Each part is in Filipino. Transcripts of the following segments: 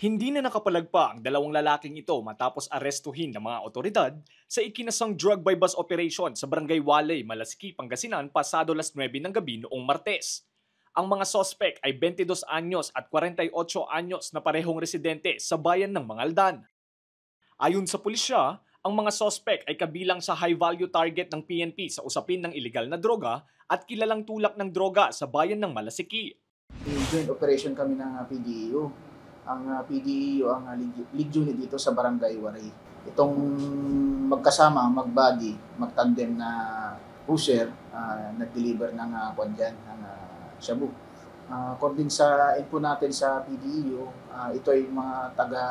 Hindi na nakapalagpa ang dalawang lalaking ito matapos arestuhin ng mga otoridad sa ikinasang drug by bus operation sa Barangay Walay, Malasiki, Pangasinan pasado 9:00 ng gabi noong Martes. Ang mga sospek ay 22 anyos at 48 anyos na parehong residente sa bayan ng Mangaldan. Ayon sa pulisya, ang mga sospek ay kabilang sa high-value target ng PNP sa usapin ng iligal na droga at kilalang tulak ng droga sa bayan ng Malasiki. Joint operation kami ng PDEO. Ang PDEO ang lead unit dito sa Barangay Waray. Itong magkasama, mag-body, mag-tandem na pusher, nag-deliver ng ng shabu. According sa info natin sa PDEO, ito ay mga taga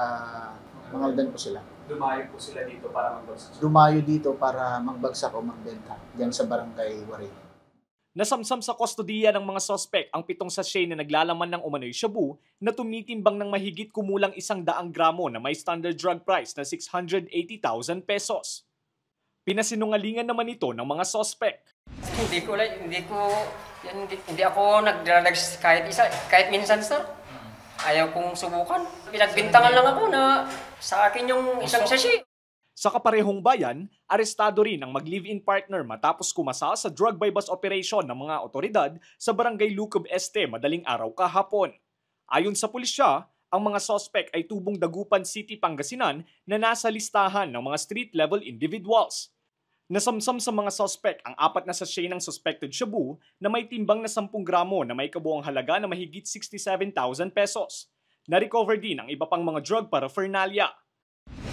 Mangaldan po sila. Dumayo po sila dito para magbagsak. Dumayo dito para magbagsak o magbenta diyan sa Barangay Waray. Nasamsam sa kustodiya ng mga sospek ang 7 sachet na naglalaman ng umano'y shabu na tumitimbang ng mahigit kumulang 100 gramo na may standard drug price na 680,000 pesos. Pinasinungalingan naman ito ng mga sospek. Hindi ako nagdalags kahit minsan, sir. Ayaw kong subukan. Pinagbintangan lang ako na sa akin yung isang sachet. Sa kaparehong bayan, arestado rin ang mag-live-in partner matapos kumasa sa drug by bus operation ng mga otoridad sa Barangay Lucob Este madaling araw kahapon. Ayon sa pulisya, ang mga sospek ay tubong Dagupan City, Pangasinan na nasa listahan ng mga street-level individuals. Nasamsam sa mga sospek ang 4 na sachet ng suspected shabu na may timbang na 10 gramo na may kabuang halaga na mahigit 67,000 pesos. Na-recover din ang iba pang mga drug paraphernalia.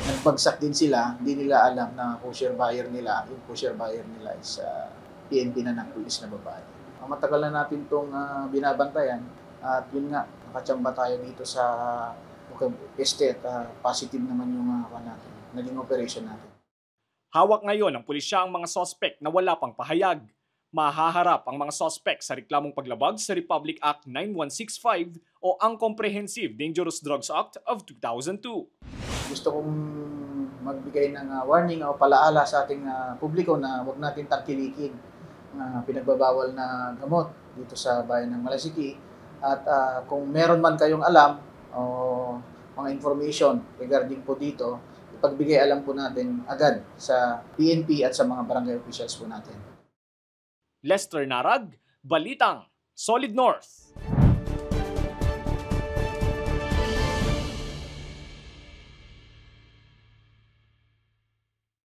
Nagbagsak din sila, hindi nila alam na pusher buyer nila, yung pusher buyer nila is PNP na ng pulis na babae. Matagal na natin itong binabantayan at yun nga, nakachamba tayo dito sa estate at positive naman yung naging operation natin. Hawak ngayon ng pulisya ang mga sospek na wala pang pahayag. Mahaharap ang mga sospek sa reklamong paglabag sa Republic Act 9165 o ang Comprehensive Dangerous Drugs Act of 2002. Gusto kong magbigay ng warning o palaala sa ating publiko na huwag natin tangkilikin pinagbabawal na gamot dito sa bayan ng Malasiki. At kung meron man kayong alam o mga information regarding po dito, ipagbigay alam po natin agad sa PNP at sa mga barangay officials po natin. Lester Narag, Balitang, Solid North.